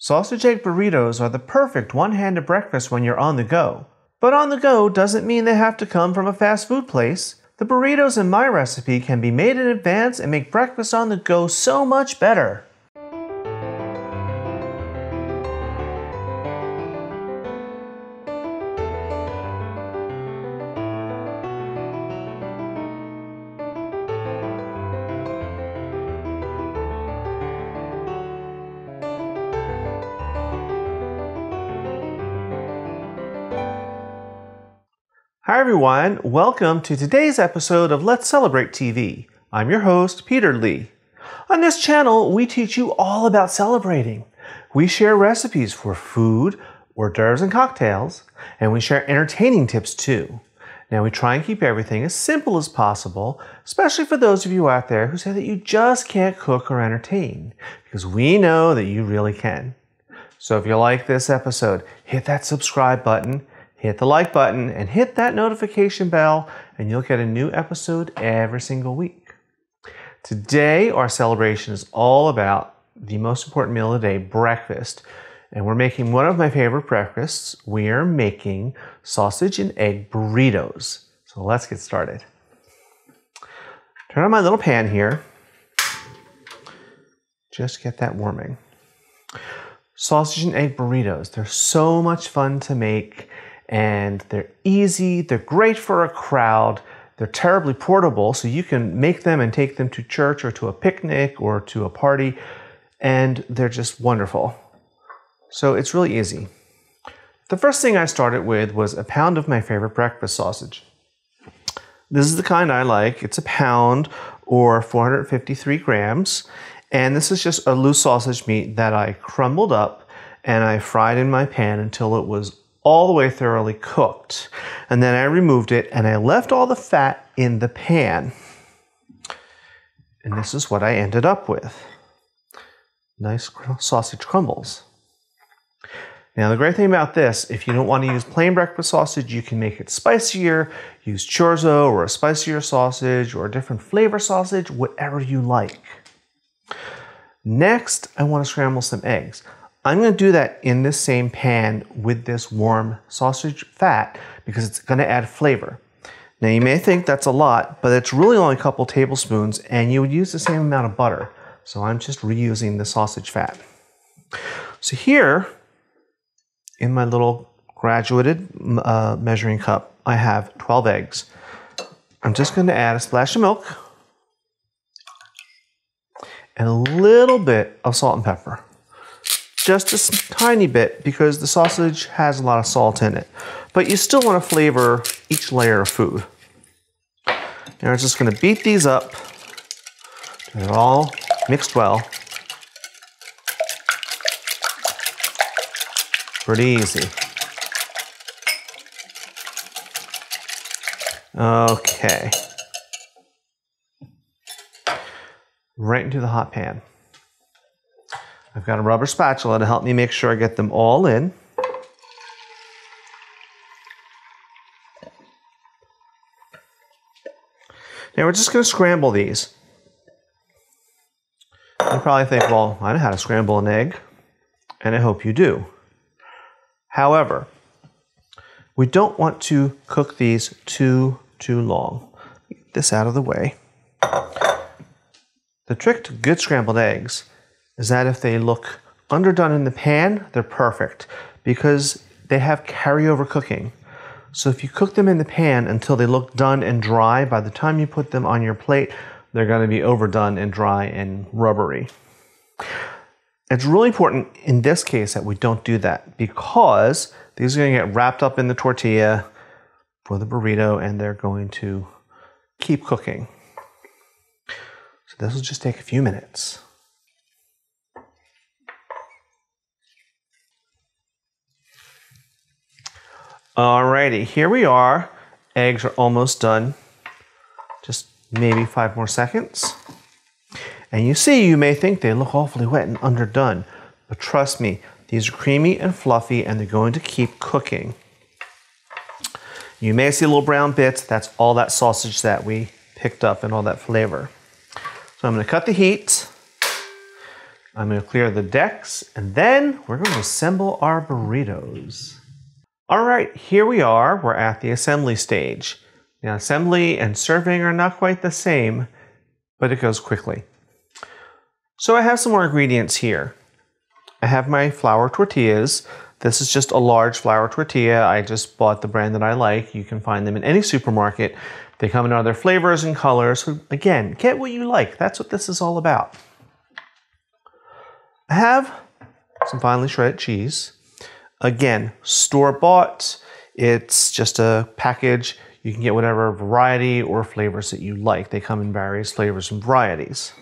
Sausage egg burritos are the perfect one-handed breakfast when you're on the go. But on the go doesn't mean they have to come from a fast food place. The burritos in my recipe can be made in advance and make breakfast on the go so much better. Hi everyone, welcome to today's episode of Let's Celebrate TV. I'm your host, Peter Lee. On this channel, we teach you all about celebrating. We share recipes for food, hors d'oeuvres, and cocktails, and we share entertaining tips too. Now we try and keep everything as simple as possible, especially for those of you out there who say that you just can't cook or entertain, because we know that you really can. So if you like this episode, hit that subscribe button, hit the like button, and hit that notification bell, and you'll get a new episode every single week. Today, our celebration is all about the most important meal of the day, breakfast. And we're making one of my favorite breakfasts. We are making sausage and egg burritos. So let's get started. Turn on my little pan here. Just get that warming. Sausage and egg burritos. They're so much fun to make. And they're easy, they're great for a crowd, they're terribly portable, so you can make them and take them to church or to a picnic or to a party, and they're just wonderful. So it's really easy. The first thing I started with was a pound of my favorite breakfast sausage. This is the kind I like. It's a pound or 453 grams, and this is just a loose sausage meat that I crumbled up and I fried in my pan until it was all the way thoroughly cooked. And then I removed it and I left all the fat in the pan. And this is what I ended up with. Nice sausage crumbles. Now the great thing about this, if you don't want to use plain breakfast sausage, you can make it spicier, use chorizo or a spicier sausage or a different flavor sausage, whatever you like. Next, I want to scramble some eggs. I'm going to do that in this same pan with this warm sausage fat because it's going to add flavor. Now you may think that's a lot, but it's really only a couple tablespoons and you would use the same amount of butter. So I'm just reusing the sausage fat. So here in my little graduated measuring cup, I have 12 eggs. I'm just going to add a splash of milk and a little bit of salt and pepper. Just a tiny bit because the sausage has a lot of salt in it. But you still want to flavor each layer of food. Now we're just going to beat these up. They're all mixed well. Pretty easy. Okay. Right into the hot pan. I've got a rubber spatula to help me make sure I get them all in. Now we're just going to scramble these. You probably think, well, I know how to scramble an egg, and I hope you do. However, we don't want to cook these too long. Get this out of the way. The trick to good scrambled eggs is that if they look underdone in the pan, they're perfect because they have carryover cooking. So if you cook them in the pan until they look done and dry, by the time you put them on your plate, they're going to be overdone and dry and rubbery. It's really important in this case that we don't do that because these are going to get wrapped up in the tortilla for the burrito and they're going to keep cooking. So this will just take a few minutes. Alrighty, here we are. Eggs are almost done. Just maybe 5 more seconds. And you see, you may think they look awfully wet and underdone, but trust me, these are creamy and fluffy and they're going to keep cooking. You may see little brown bits. That's all that sausage that we picked up and all that flavor. So I'm going to cut the heat. I'm going to clear the decks, and then we're going to assemble our burritos. All right, here we are. We're at the assembly stage. Now, assembly and serving are not quite the same, but it goes quickly. So I have some more ingredients here. I have my flour tortillas. This is just a large flour tortilla. I just bought the brand that I like. You can find them in any supermarket. They come in other flavors and colors. So again, get what you like. That's what this is all about. I have some finely shredded cheese. Again, store-bought. It's just a package. You can get whatever variety or flavors that you like. They come in various flavors and varieties.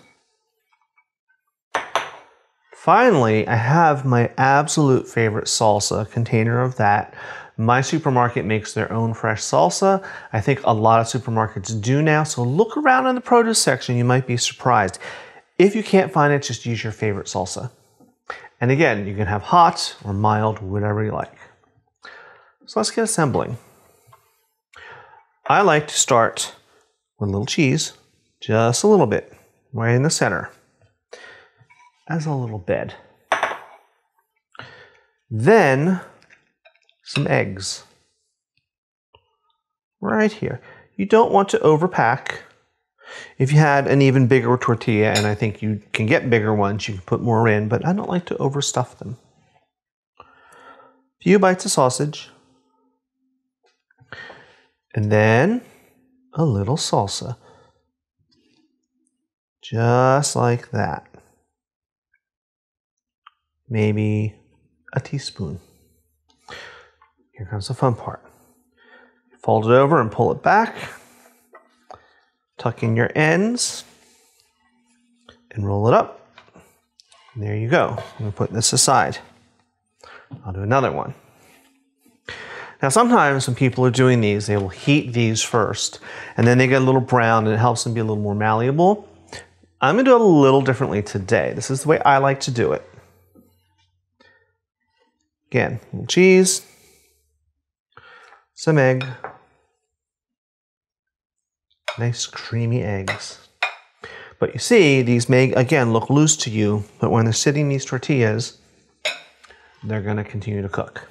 Finally, I have my absolute favorite salsa, a container of that. My supermarket makes their own fresh salsa. I think a lot of supermarkets do now, so look around in the produce section. You might be surprised. If you can't find it, just use your favorite salsa. And again, you can have hot or mild, whatever you like. So let's get assembling. I like to start with a little cheese, just a little bit, right in the center, as a little bed. Then some eggs, right here. You don't want to overpack. If you had an even bigger tortilla, and I think you can get bigger ones, you can put more in, but I don't like to overstuff them. A few bites of sausage. And then a little salsa. Just like that. Maybe a teaspoon. Here comes the fun part. Fold it over and pull it back. Tuck in your ends and roll it up. And there you go. I'm going to put this aside. I'll do another one. Now sometimes when people are doing these, they will heat these first and then they get a little brown and it helps them be a little more malleable. I'm going to do it a little differently today. This is the way I like to do it. Again, a little cheese, some egg, nice creamy eggs. But you see, these may, again, look loose to you, but when they're sitting in these tortillas, they're going to continue to cook.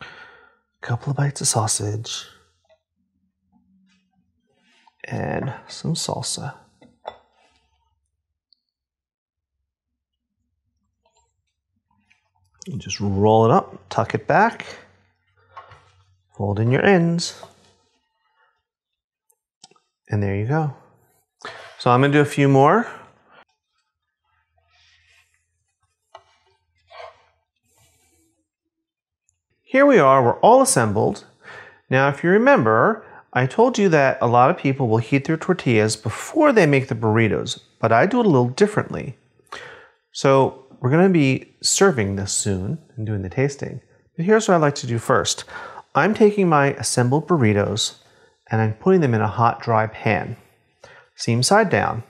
A couple of bites of sausage and some salsa. You just roll it up, tuck it back, fold in your ends, and there you go. So I'm going to do a few more. Here we are, we're all assembled. Now if you remember, I told you that a lot of people will heat their tortillas before they make the burritos, but I do it a little differently. So we're going to be serving this soon and doing the tasting. But here's what I like to do first. I'm taking my assembled burritos and I'm putting them in a hot, dry pan, seam side down.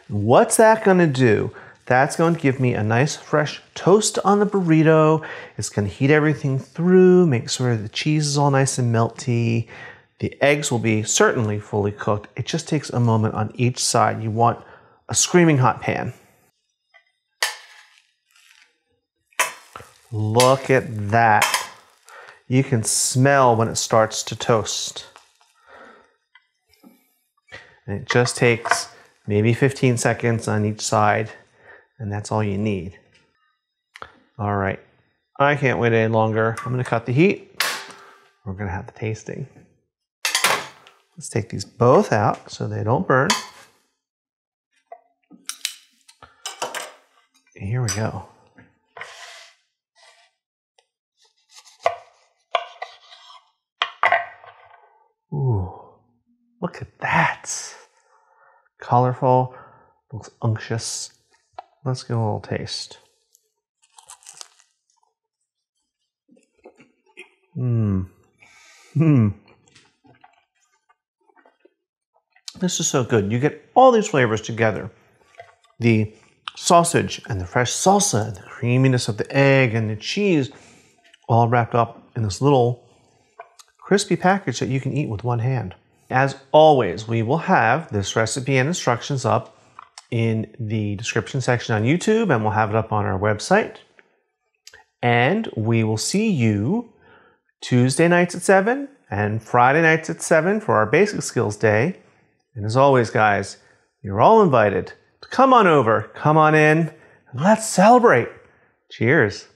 What's that going to do? That's going to give me a nice fresh toast on the burrito. It's going to heat everything through, make sure the cheese is all nice and melty. The eggs will be certainly fully cooked. It just takes a moment on each side. You want a screaming hot pan. Look at that. You can smell when it starts to toast. And it just takes maybe 15 seconds on each side, and that's all you need. All right, I can't wait any longer. I'm gonna cut the heat. We're gonna have the tasting. Let's take these both out so they don't burn. And here we go. Ooh, look at that. Colorful, looks unctuous. Let's give it a little taste. This is so good. You get all these flavors together. The sausage and the fresh salsa and the creaminess of the egg and the cheese all wrapped up in this little crispy package that you can eat with one hand. As always, we will have this recipe and instructions up in the description section on YouTube, and we'll have it up on our website. And we will see you Tuesday nights at 7 and Friday nights at 7 for our Basic Skills Day. And as always, guys, you're all invited to come on over, come on in, and let's celebrate. Cheers.